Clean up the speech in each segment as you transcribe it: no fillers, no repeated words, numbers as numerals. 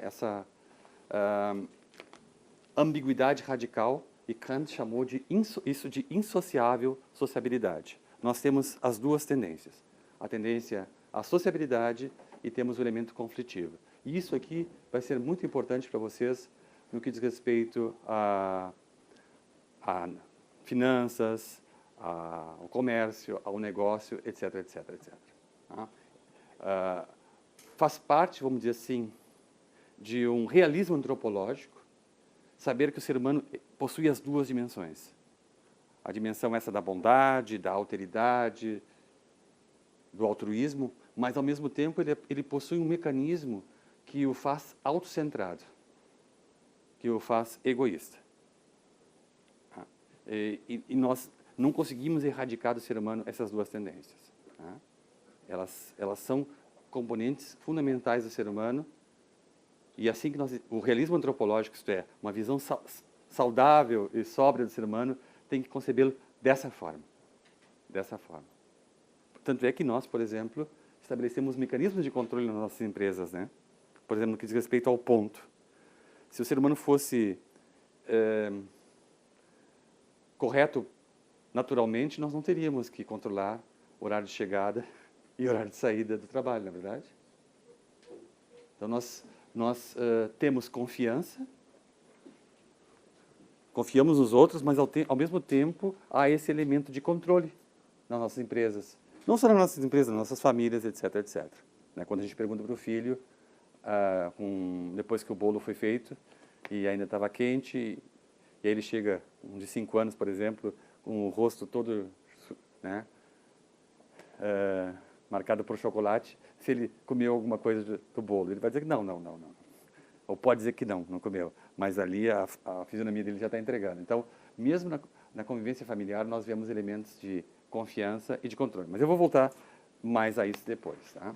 essa ambiguidade radical, e Kant chamou isso de insociável sociabilidade. Nós temos as duas tendências, a tendência à sociabilidade e temos o elemento conflitivo. E isso aqui vai ser muito importante para vocês no que diz respeito a finanças, ao comércio, ao negócio, etc, etc, etc. Tá? Faz parte, vamos dizer assim, de um realismo antropológico, saber que o ser humano possui as duas dimensões. A dimensão essa da bondade, da alteridade, do altruísmo, mas, ao mesmo tempo, ele possui um mecanismo que o faz autocentrado, que o faz egoísta. E nós não conseguimos erradicar do ser humano essas duas tendências. Tá? Elas são componentes fundamentais do ser humano, e assim que o realismo antropológico, isto é, uma visão saudável e sóbria do ser humano, tem que concebê-lo dessa forma. Dessa forma. Tanto é que nós, por exemplo, estabelecemos mecanismos de controle nas nossas empresas, né? Por exemplo, no que diz respeito ao ponto. Se o ser humano fosse correto naturalmente, nós não teríamos que controlar horário de chegada e horário de saída do trabalho, não é verdade? Então, nós temos confiança, confiamos nos outros, mas ao mesmo tempo há esse elemento de controle nas nossas empresas. Não só nas nossas empresas, nas nossas famílias, etc, etc. Né? Quando a gente pergunta para o filho, depois que o bolo foi feito e ainda estava quente, e aí ele chega, um de 5 anos, por exemplo, com o rosto todo, né, marcado por chocolate, se ele comeu alguma coisa do bolo. Ele vai dizer que não. Ou pode dizer que não comeu. Mas ali a fisionomia dele já está entregando. Então, mesmo na convivência familiar, nós vemos elementos de confiança e de controle. Mas eu vou voltar mais a isso depois. Tá?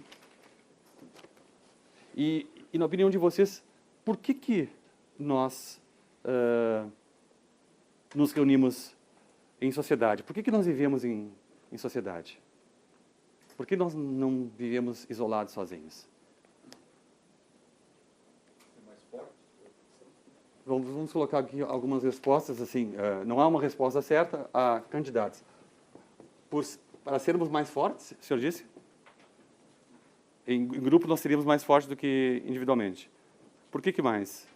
E na opinião de vocês, por que nós nos reunimos em sociedade? Por que nós vivemos em sociedade? Por que nós não vivemos isolados sozinhos? Vamos colocar aqui algumas respostas. Assim, não há uma resposta certa a candidatos. Para sermos mais fortes, o senhor disse? Em grupo nós seríamos mais fortes do que individualmente. Por que mais?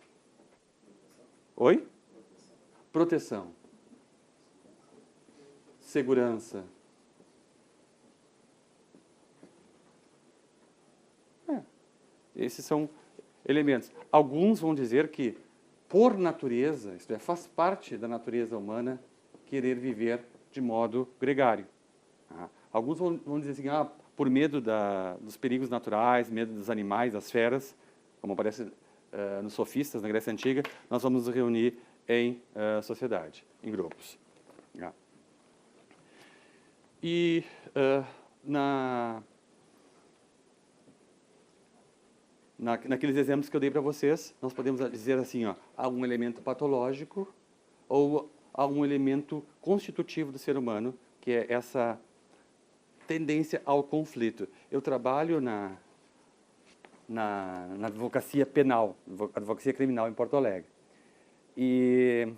Oi? Proteção. Segurança. Esses são elementos. Alguns vão dizer que, por natureza, isto é, faz parte da natureza humana querer viver de modo gregário. Alguns vão dizer assim, por medo dos perigos naturais, medo dos animais, das feras, como aparece nos sofistas, na Grécia Antiga, nós vamos nos reunir em sociedade, em grupos. E naqueles exemplos que eu dei para vocês, nós podemos dizer assim, há um elemento patológico ou há um elemento constitutivo do ser humano, que é essa tendência ao conflito. Eu trabalho na advocacia penal, advocacia criminal em Porto Alegre. E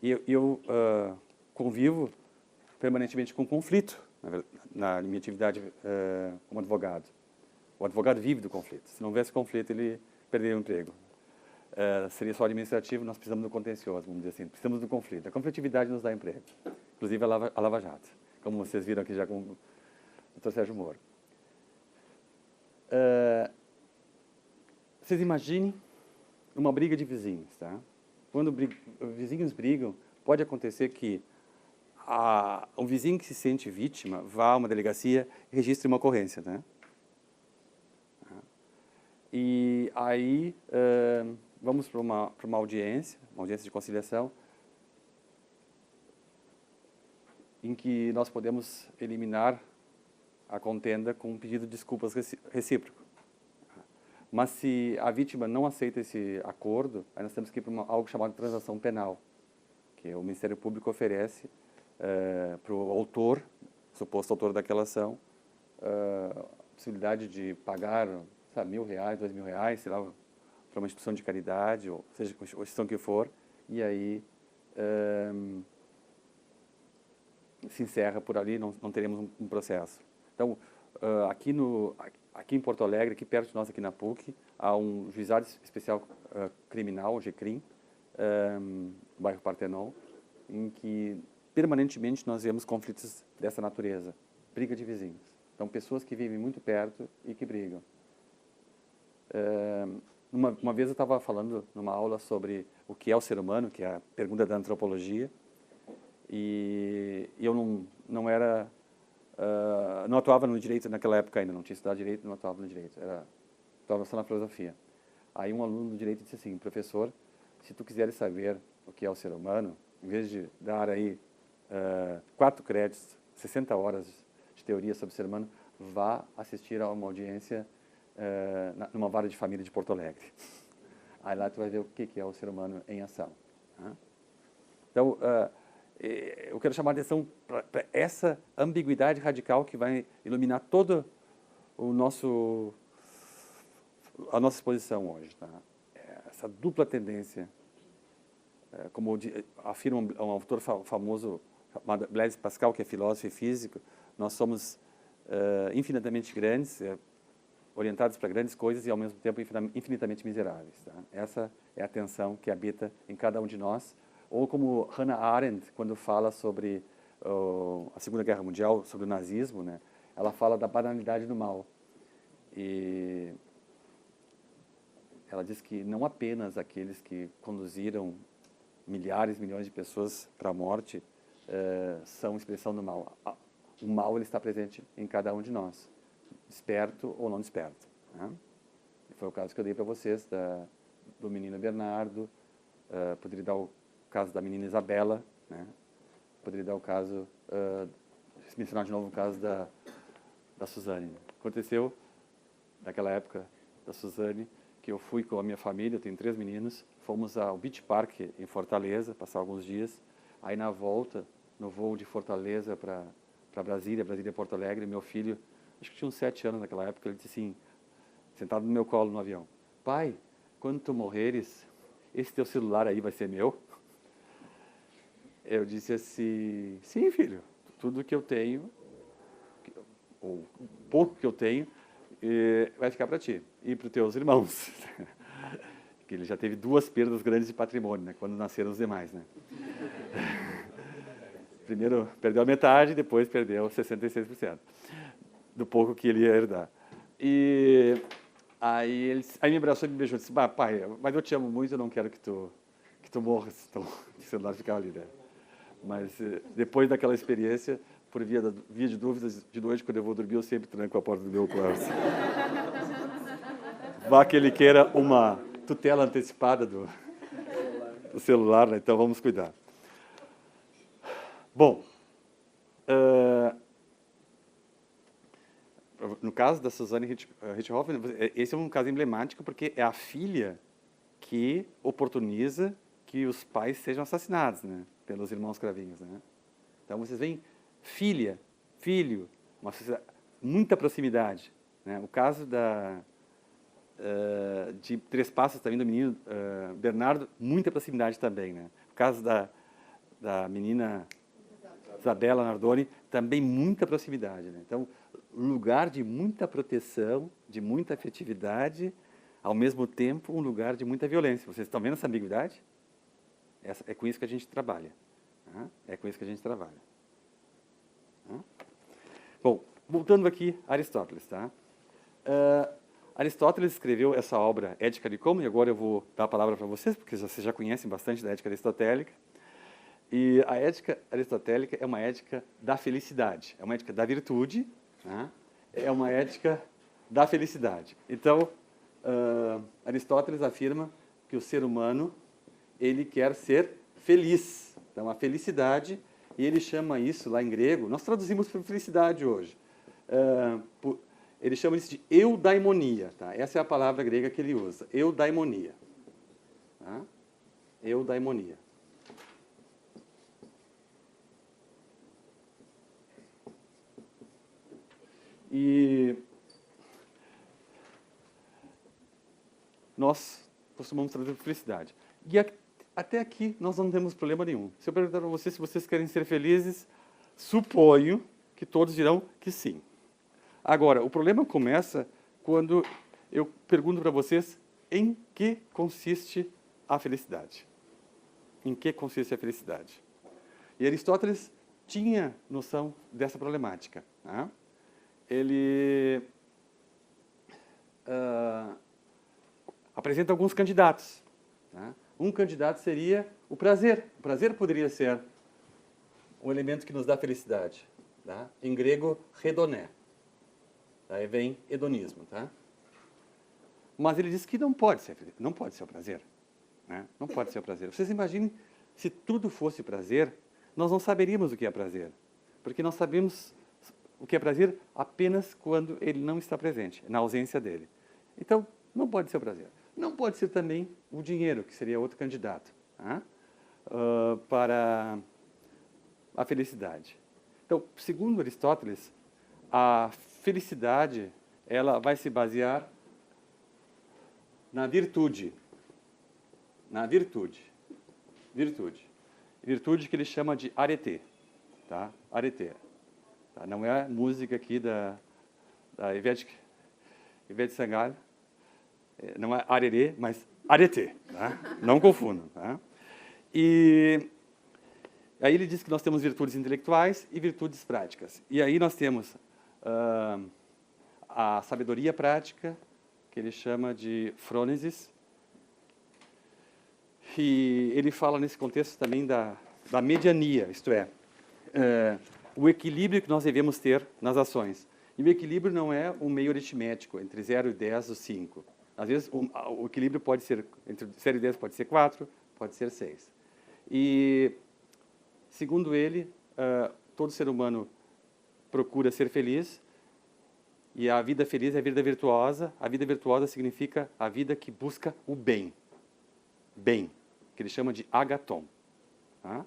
eu convivo permanentemente com conflito na minha atividade como advogado. O advogado vive do conflito. Se não houvesse conflito, ele perderia o emprego. Seria só administrativo, nós precisamos do contencioso, vamos dizer assim. Precisamos do conflito. A conflitividade nos dá emprego. Inclusive a Lava Jato, como vocês viram aqui já com o Dr. Sérgio Moro. Vocês imaginem uma briga de vizinhos. Tá? Quando vizinhos brigam, pode acontecer que um vizinho que se sente vítima vá a uma delegacia e registre uma ocorrência. Né? E aí vamos para uma audiência de conciliação, em que nós podemos eliminar a contenda com um pedido de desculpas recíproco. Mas se a vítima não aceita esse acordo, aí nós temos que ir para algo chamado transação penal, que o Ministério Público oferece para o autor, suposto autor daquela ação, a possibilidade de pagar R$1.000, R$2.000, sei lá, para uma instituição de caridade, ou seja, a instituição que for, e aí se encerra por ali, não teremos um processo. Então, aqui em Porto Alegre, aqui perto de nós, aqui na PUC, há um juizado especial criminal, o GCRIM, no bairro Partenon, em que permanentemente nós vemos conflitos dessa natureza, briga de vizinhos. Então, pessoas que vivem muito perto e que brigam. Uma vez eu estava falando numa aula sobre o que é o ser humano, que é a pergunta da antropologia, e eu não atuava no direito naquela época ainda, não tinha estudado direito, não atuava no direito, atuava só na filosofia. Aí um aluno do direito disse assim: professor, se tu quiseres saber o que é o ser humano, em vez de dar aí 4 créditos, 60 horas de teoria sobre o ser humano, vá assistir a uma audiência numa vara de família de Porto Alegre. Aí lá tu vai ver o que é o ser humano em ação. Então, eu quero chamar a atenção para essa ambiguidade radical que vai iluminar toda a nossa exposição hoje. Tá? Essa dupla tendência, como afirma um autor famoso chamado Blaise Pascal, que é filósofo e físico, nós somos infinitamente grandes, orientados para grandes coisas e, ao mesmo tempo, infinitamente miseráveis. Tá? Essa é a tensão que habita em cada um de nós. Ou como Hannah Arendt, quando fala sobre a Segunda Guerra Mundial, sobre o nazismo, né? Ela fala da banalidade do mal. E ela diz que não apenas aqueles que conduziram milhares, milhões de pessoas para a morte são expressão do mal. O mal ele está presente em cada um de nós, desperto ou não desperto. Né? Foi o caso que eu dei para vocês do menino Bernardo, poderia dar o caso da menina Isabela, né? Poderia dar o caso, mencionar de novo o caso da Suzane. Aconteceu, naquela época da Suzane, que eu fui com a minha família, eu tenho 3 meninos, fomos ao Beach Park em Fortaleza, passar alguns dias. Aí na volta, no voo de Fortaleza para Brasília, Porto Alegre, meu filho, acho que tinha uns 7 anos naquela época, ele disse assim, sentado no meu colo no avião: pai, quando tu morreres, esse teu celular aí vai ser meu? Eu disse assim: sim, filho, tudo que eu tenho, ou pouco que eu tenho, vai ficar para ti e para os teus irmãos. Que ele já teve 2 perdas grandes de patrimônio, né, quando nasceram os demais. Né? Primeiro perdeu a metade, depois perdeu 66% do pouco que ele ia herdar. E aí me abraçou e me beijou e disse: pai, mas eu te amo muito, eu não quero que tu morras. Então, o celular ficava ali, né? Mas depois daquela experiência, por via de dúvidas, de noite, quando eu vou dormir, eu sempre tranco a porta do meu quarto. Vá que ele queira uma tutela antecipada do celular, né? Então vamos cuidar. Bom, no caso da Suzane Richthofen, esse é um caso emblemático porque é a filha que oportuniza que os pais sejam assassinados, né, pelos irmãos Cravinhos. Né? Então vocês veem filha, filho, muita proximidade. Né? O caso de Três Passos também do menino Bernardo, muita proximidade também. Né? O caso da menina Isabela Nardoni, também muita proximidade. Né? Então, lugar de muita proteção, de muita afetividade, ao mesmo tempo um lugar de muita violência. Vocês estão vendo essa ambiguidade? É com isso que a gente trabalha. Né? É com isso que a gente trabalha. Né? Bom, voltando aqui a Aristóteles. Tá? Aristóteles escreveu essa obra Ética de Como, e agora eu vou dar a palavra para vocês, porque vocês já conhecem bastante da ética aristotélica. E a ética aristotélica é uma ética da felicidade, é uma ética da virtude, né? É uma ética da felicidade. Então, Aristóteles afirma que o ser humano ele quer ser feliz. Então, a felicidade, e ele chama isso lá em grego, nós traduzimos por felicidade hoje, ele chama isso de eudaimonia. Tá? Essa é a palavra grega que ele usa, eudaimonia. Tá? Eudaimonia. E nós costumamos traduzir por felicidade. E até aqui nós não temos problema nenhum. Se eu perguntar para vocês se vocês querem ser felizes, suponho que todos dirão que sim. Agora, o problema começa quando eu pergunto para vocês em que consiste a felicidade. Em que consiste a felicidade? E Aristóteles tinha noção dessa problemática. Né? Ele apresenta alguns candidatos. Né? Um candidato seria o prazer. O prazer poderia ser um elemento que nos dá felicidade. Tá? Em grego, hedoné. Daí vem hedonismo. Tá? Mas ele diz que não pode ser o prazer. Né? Não pode ser o prazer. Vocês imaginem, se tudo fosse prazer, nós não saberíamos o que é prazer. Porque nós sabemos o que é prazer apenas quando ele não está presente, na ausência dele. Então, não pode ser o prazer. Não pode ser também o dinheiro, que seria outro candidato, tá? Para a felicidade. Então, segundo Aristóteles, a felicidade ela vai se basear na virtude. Na virtude. Virtude que ele chama de arete. Tá? Arete. Tá? Não é a música aqui da Ivete Sangalo. Não é arerê, mas arete. Tá? Não confundam. Tá? E aí ele diz que nós temos virtudes intelectuais e virtudes práticas. E aí nós temos a sabedoria prática, que ele chama de frônesis. E ele fala nesse contexto também da mediania, isto é, o equilíbrio que nós devemos ter nas ações. E o equilíbrio não é um meio aritmético, entre 0 e 10 ou 5. Às vezes o equilíbrio pode ser, entre 0 e 10 pode ser 4, pode ser 6. E, segundo ele, todo ser humano procura ser feliz, e a vida feliz é a vida virtuosa. A vida virtuosa significa a vida que busca o bem. Bem, que ele chama de agaton. Tá?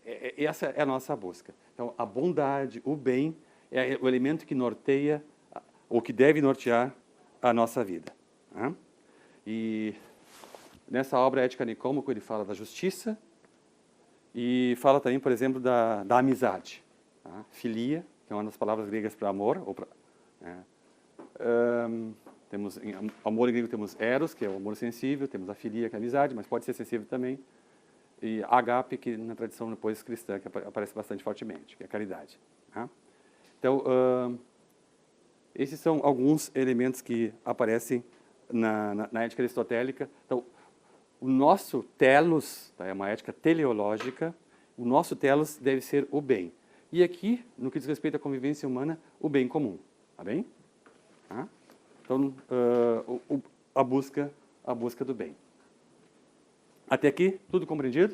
Essa é a nossa busca. Então, a bondade, o bem, é o elemento que norteia, ou que deve nortear, a nossa vida. Tá? E nessa obra Ética Nicômaco, ele fala da justiça e fala também, por exemplo, da amizade. Tá? Filia, que é uma das palavras gregas para amor. Temos, em amor em grego temos eros, que é o amor sensível, temos a filia, que é a amizade, mas pode ser sensível também. E agape, que na tradição depois cristã, que aparece bastante fortemente, que é a caridade. Tá? Então, esses são alguns elementos que aparecem na ética aristotélica. Então, o nosso telos, tá, é uma ética teleológica, o nosso telos deve ser o bem. E aqui, no que diz respeito à convivência humana, o bem comum. Tá bem? Tá? Então, a busca do bem. Até aqui, tudo compreendido?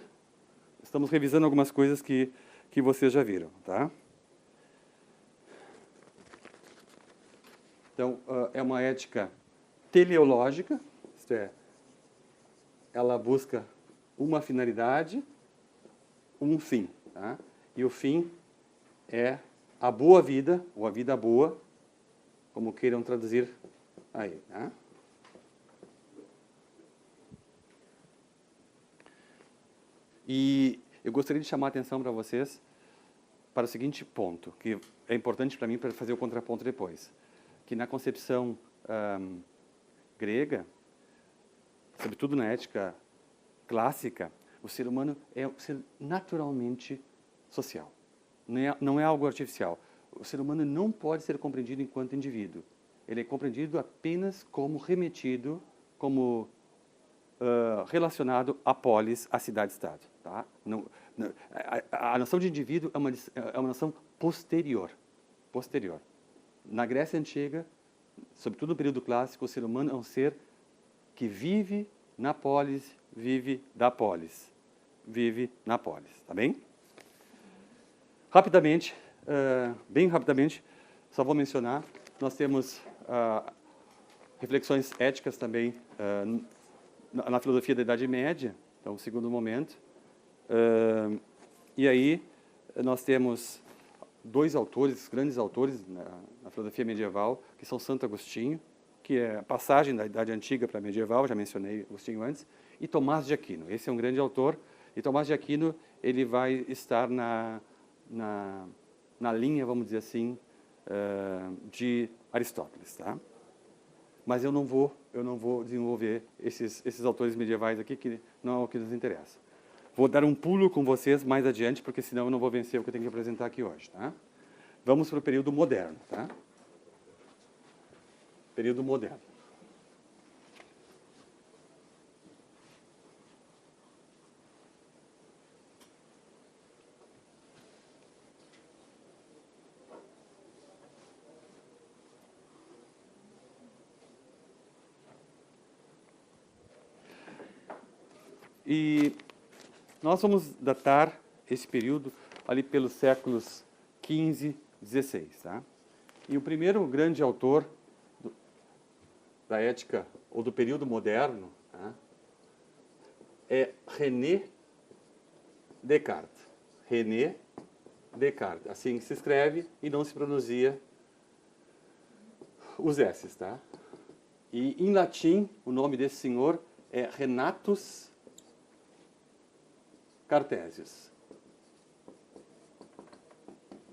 Estamos revisando algumas coisas que vocês já viram. Tá? Então, é uma ética teleológica, isto é, ela busca uma finalidade, um fim. Tá? E o fim é a boa vida, ou a vida boa, como queiram traduzir aí. Tá? E eu gostaria de chamar a atenção para vocês para o seguinte ponto, que é importante para mim para fazer o contraponto depois. Que na concepção grega, sobretudo na ética clássica, o ser humano é um ser naturalmente social. Não é algo artificial. O ser humano não pode ser compreendido enquanto indivíduo. Ele é compreendido apenas como remetido, como relacionado à polis, à cidade-estado. Tá? A noção de indivíduo é uma noção posterior. Na Grécia Antiga, sobretudo no período clássico, o ser humano é um ser que vive na polis, vive da polis. Vive na polis. Tá bem? Rapidamente, bem rapidamente, só vou mencionar, nós temos reflexões éticas também na filosofia da Idade Média, então, o segundo momento. E aí, nós temos dois autores, grandes autores na filosofia medieval, que são Santo Agostinho, que é a passagem da Idade Antiga para a Medieval, já mencionei Agostinho antes, e Tomás de Aquino. Esse é um grande autor, e Tomás de Aquino ele vai estar na linha, vamos dizer assim, de Aristóteles, tá? Mas eu não vou desenvolver esses autores medievais aqui, que não é o que nos interessa. Vou dar um pulo com vocês mais adiante, porque senão eu não vou vencer o que eu tenho que apresentar aqui hoje, tá? Vamos para o período moderno, tá? Período moderno. E nós vamos datar esse período ali pelos séculos XV, XVI. Tá? E o primeiro grande autor da ética, ou do período moderno, tá? É René Descartes. René Descartes. Assim se escreve e não se pronuncia os S's. Tá? E em latim, o nome desse senhor é Renatus Cartesius.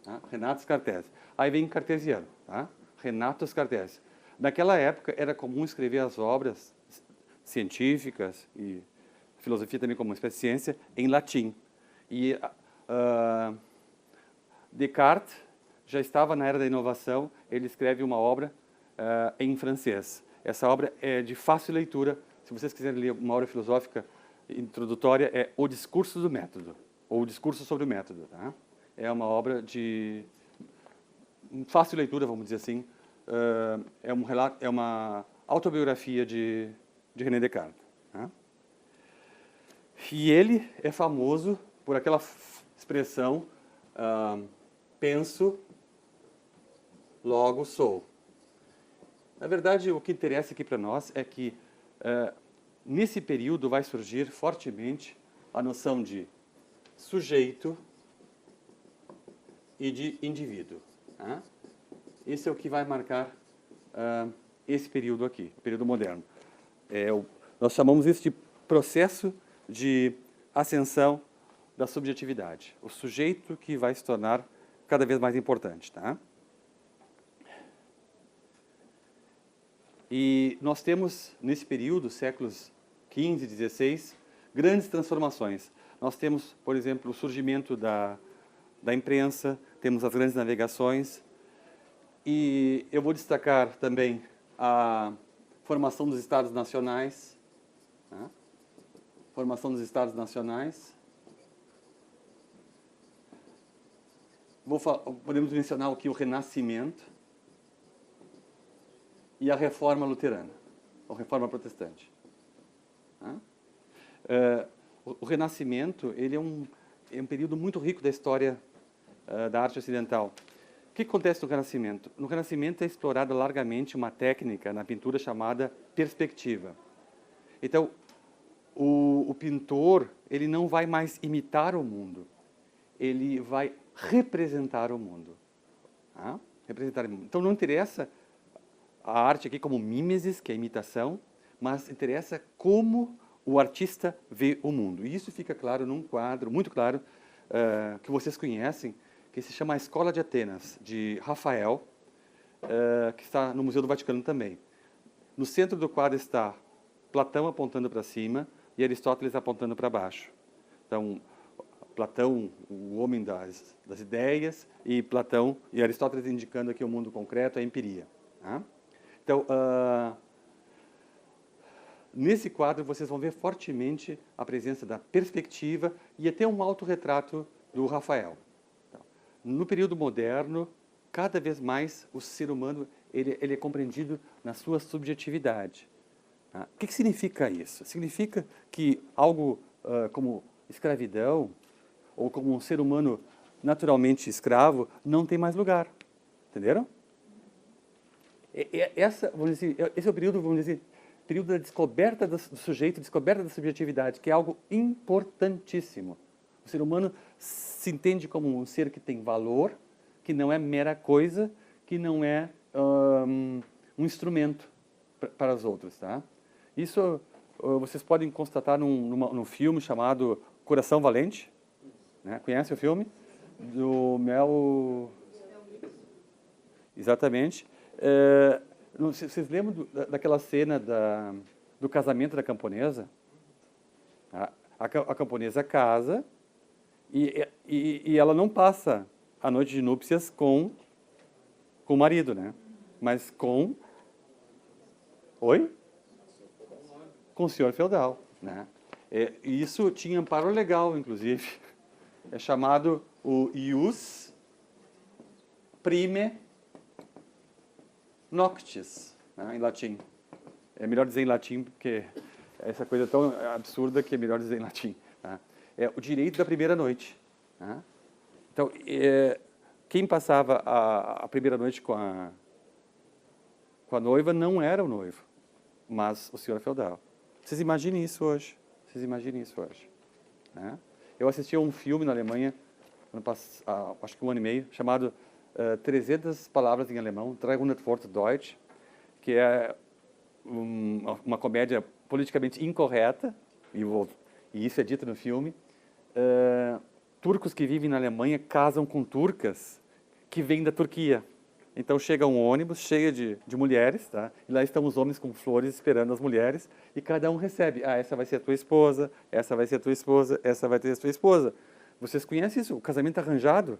Tá? Renatus Cartesius. Aí vem cartesiano. Tá? Renatus Cartesius. Naquela época era comum escrever as obras científicas e filosofia também como uma espécie de ciência em latim. E Descartes já estava na era da inovação, ele escreve uma obra em francês. Essa obra é de fácil leitura. Se vocês quiserem ler uma obra filosófica introdutória, é O Discurso do Método, ou O Discurso sobre o Método. Tá? É uma obra de fácil leitura, vamos dizer assim. É uma autobiografia de René Descartes. Tá? E ele é famoso por aquela expressão penso, logo sou. Na verdade, o que interessa aqui para nós é que nesse período vai surgir fortemente a noção de sujeito e de indivíduo. Tá? Esse é o que vai marcar esse período aqui, o período moderno. Nós chamamos isso de processo de ascensão da subjetividade. O sujeito que vai se tornar cada vez mais importante. Tá? E nós temos, nesse período, séculos XV e XVI, grandes transformações. Nós temos, por exemplo, o surgimento da imprensa, temos as grandes navegações, e eu vou destacar também a formação dos Estados Nacionais. Tá? Formação dos Estados Nacionais. Podemos mencionar aqui o Renascimento e a Reforma Luterana, ou Reforma Protestante. Tá? O Renascimento ele é um período muito rico da história da arte ocidental. O que acontece no Renascimento? No Renascimento é explorada largamente uma técnica na pintura chamada perspectiva. Então, o pintor ele não vai mais imitar o mundo, ele vai representar o mundo. Tá? Representar o mundo. Então, não interessa a arte aqui como mimesis, que é imitação, mas interessa como o artista vê o mundo. E isso fica claro num quadro muito claro que vocês conhecem, que se chama A Escola de Atenas, de Rafael, que está no Museu do Vaticano também. No centro do quadro está Platão apontando para cima e Aristóteles apontando para baixo. Então, Platão, o homem das ideias, e Platão e Aristóteles indicando aqui o mundo concreto, a empiria. Tá? Então, nesse quadro vocês vão ver fortemente a presença da perspectiva e até um autorretrato do Rafael. No período moderno, cada vez mais o ser humano ele é compreendido na sua subjetividade. Tá? O que significa isso? Significa que algo como escravidão ou como um ser humano naturalmente escravo não tem mais lugar. Entenderam? Esse é o período, vamos dizer, período da descoberta do sujeito, descoberta da subjetividade, que é algo importantíssimo. O ser humano se entende como um ser que tem valor, que não é mera coisa, que não é um instrumento. para os outros, tá? Isso vocês podem constatar num filme chamado Coração Valente, né? Conhece o filme? Do Mel... Exatamente. Vocês lembram daquela cena do casamento da camponesa? A camponesa casa e ela não passa a noite de núpcias com o marido, né? Mas com... Oi? Com o senhor feudal, né? E isso tinha amparo legal, inclusive. É chamado o ius prime noctis, né, em latim. É melhor dizer em latim, porque essa coisa é tão absurda que é melhor dizer em latim. Tá? É o direito da primeira noite. Tá? Então, quem passava a primeira noite com a noiva não era o noivo, mas o senhor feudal. Vocês imaginem isso hoje. Né? Eu assisti a um filme na Alemanha, acho que 1 ano e meio, chamado 300 palavras em alemão, 300 Worte Deutsch, que é uma comédia politicamente incorreta, e isso é dito no filme. Turcos que vivem na Alemanha casam com turcas que vêm da Turquia. Então chega um ônibus cheio de mulheres, tá? E lá estão os homens com flores esperando as mulheres, e cada um recebe. Essa vai ser a tua esposa, essa vai ser a tua esposa, essa vai ser a tua esposa. Vocês conhecem isso? O casamento arranjado?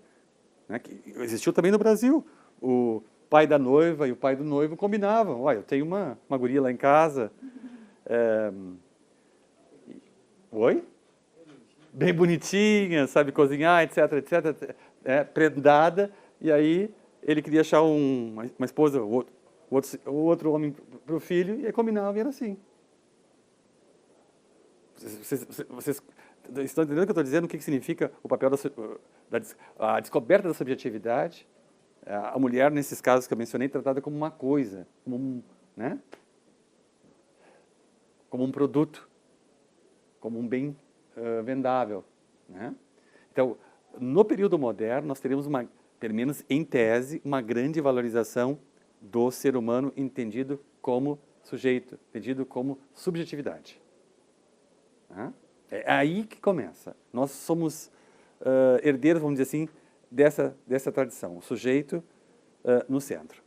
Né? Que existiu também no Brasil. O pai da noiva e o pai do noivo combinavam. Olha, eu tenho uma guria lá em casa. Oi? Bem bonitinha, sabe cozinhar, etc, etc. Prendada. E aí ele queria achar uma esposa, o outro homem para o filho, e aí combinavam e era assim. Vocês estão entendendo o que eu estou dizendo? O que significa o papel a descoberta da subjetividade? A mulher, nesses casos que eu mencionei, tratada como uma coisa, né? Como um produto, como um bem vendável. Né? Então, no período moderno, nós teremos, pelo menos em tese, uma grande valorização do ser humano entendido como sujeito, entendido como subjetividade. Né? É aí que começa. Nós somos herdeiros, vamos dizer assim, dessa tradição. O sujeito no centro.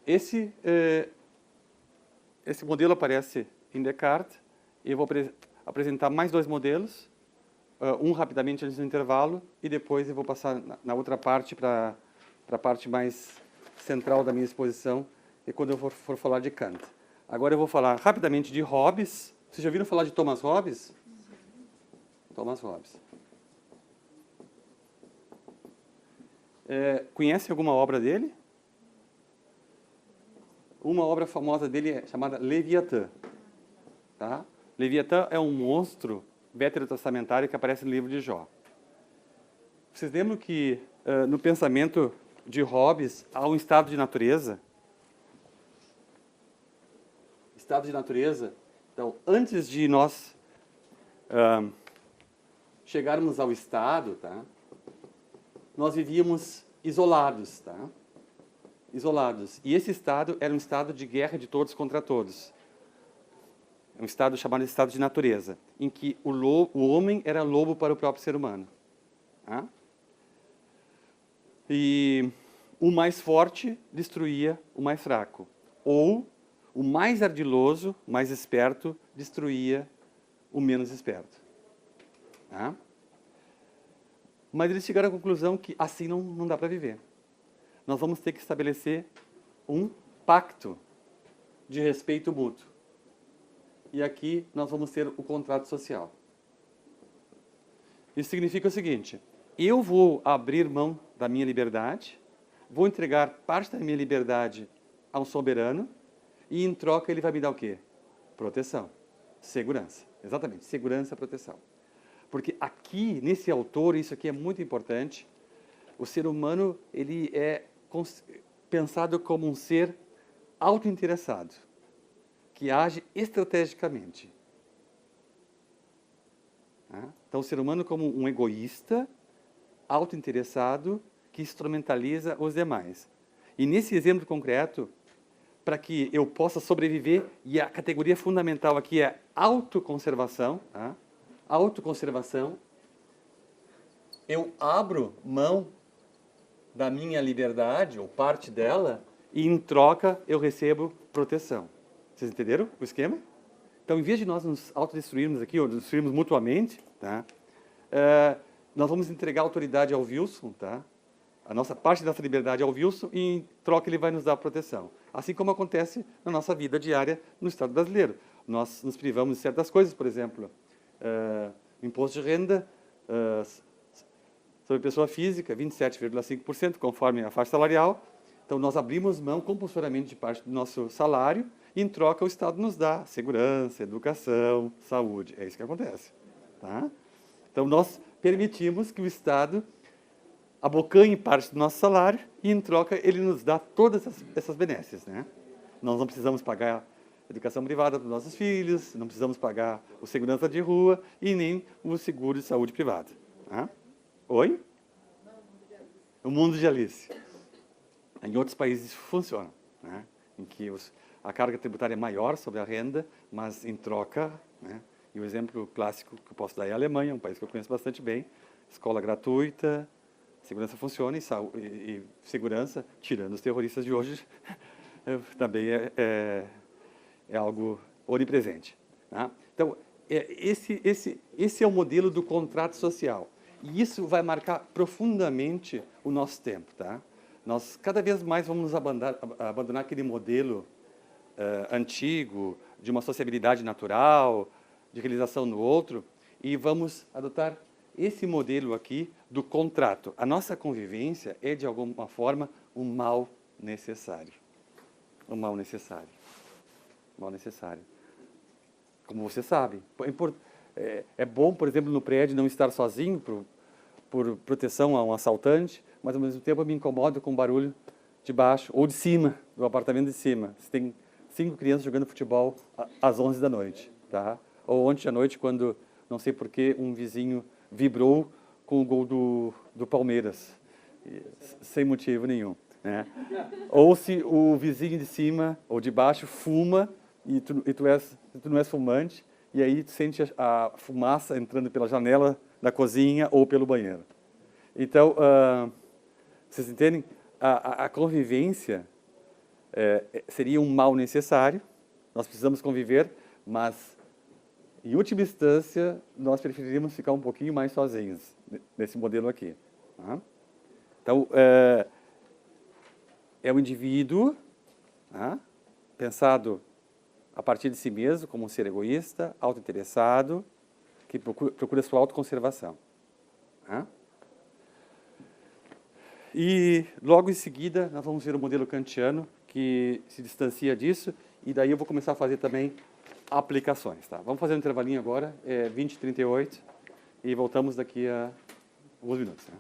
Esse modelo aparece em Descartes. E eu vou apresentar mais 2 modelos. Um rapidamente antes do intervalo. E depois eu vou passar na outra parte para a parte mais central da minha exposição. E quando eu for falar de Kant. Agora eu vou falar rapidamente de Hobbes. Vocês já ouviram falar de Thomas Hobbes? Thomas Hobbes. Conhecem alguma obra dele? Uma obra famosa dele é chamada Leviatã. Tá? Leviatã é um monstro veterotestamentário que aparece no livro de Jó. Vocês lembram que no pensamento de Hobbes há um estado de natureza? Estado de natureza. Então, antes de nós chegarmos ao estado, tá? Nós vivíamos isolados, tá? Isolados. E esse estado era um estado de guerra de todos contra todos. É um estado chamado de estado de natureza, em que o homem era lobo para o próprio ser humano. Tá? E o mais forte destruía o mais fraco. Ou o mais ardiloso, mais esperto, destruía o menos esperto. Tá? Mas eles chegaram à conclusão que assim não dá para viver. Nós vamos ter que estabelecer um pacto de respeito mútuo. E aqui nós vamos ter o contrato social. Isso significa o seguinte: eu vou abrir mão da minha liberdade, vou entregar parte da minha liberdade ao soberano, e em troca ele vai me dar o quê? Proteção, segurança. Exatamente, segurança e proteção. Porque aqui, nesse autor, isso aqui é muito importante, o ser humano ele é pensado como um ser autointeressado, que age estrategicamente. Então, o ser humano como um egoísta, autointeressado, que instrumentaliza os demais. E nesse exemplo concreto, para que eu possa sobreviver, e a categoria fundamental aqui é autoconservação, tá? Autoconservação, eu abro mão da minha liberdade, ou parte dela, e em troca eu recebo proteção. Vocês entenderam o esquema? Então, em vez de nós nos autodestruirmos aqui, ou destruirmos mutuamente, tá? Nós vamos entregar a autoridade ao Wilson, tá? A nossa parte dessa liberdade ao Wilson, e em troca ele vai nos dar proteção. Assim como acontece na nossa vida diária no Estado brasileiro. Nós nos privamos de certas coisas, por exemplo, imposto de renda sobre pessoa física, 27,5%, conforme a faixa salarial. Então, nós abrimos mão compulsoriamente de parte do nosso salário, e em troca o Estado nos dá segurança, educação, saúde. É isso que acontece. Tá? Então, nós permitimos que o Estado abocanhe parte do nosso salário e, em troca, ele nos dá todas essas benesses, né? Nós não precisamos pagar educação privada para os nossos filhos, não precisamos pagar o segurança de rua e nem o seguro de saúde privada. Tá? Oi? O mundo de Alice. Em outros países isso funciona, né? Em que a carga tributária é maior sobre a renda, mas em troca, né? E o exemplo clássico que eu posso dar é a Alemanha, um país que eu conheço bastante bem, escola gratuita, segurança funciona e segurança, tirando os terroristas de hoje, também é algo onipresente. Tá? Então, esse é o modelo do contrato social. E isso vai marcar profundamente o nosso tempo. Tá? Nós, cada vez mais, vamos abandonar aquele modelo antigo de uma sociabilidade natural, de realização no outro, e vamos adotar esse modelo aqui do contrato. A nossa convivência é, de alguma forma, um mal necessário. Um mal necessário. Um mal necessário. Como você sabe. É bom, por exemplo, no prédio não estar sozinho por proteção a um assaltante, mas, ao mesmo tempo, eu me incomodo com o barulho de baixo ou de cima, do apartamento de cima. Você tem 5 crianças jogando futebol às 11 da noite. Tá? Ou ontem à noite, quando, não sei porquê, um vizinho vibrou com o gol do Palmeiras, sem motivo nenhum. Né? Ou se o vizinho de cima ou de baixo fuma e tu não és fumante, e aí tu sente a fumaça entrando pela janela da cozinha ou pelo banheiro. Então, vocês entendem? A convivência seria um mal necessário, nós precisamos conviver, mas, em última instância, nós preferiríamos ficar um pouquinho mais sozinhos, nesse modelo aqui. Tá? Então, é o indivíduo, tá? Pensado a partir de si mesmo, como um ser egoísta, autointeressado, que procura sua autoconservação. Tá? E, logo em seguida, nós vamos ver o modelo kantiano, que se distancia disso, e daí eu vou começar a fazer também aplicações. Tá? Vamos fazer um intervalinho agora, 20h38, e voltamos daqui a alguns minutos. Tá?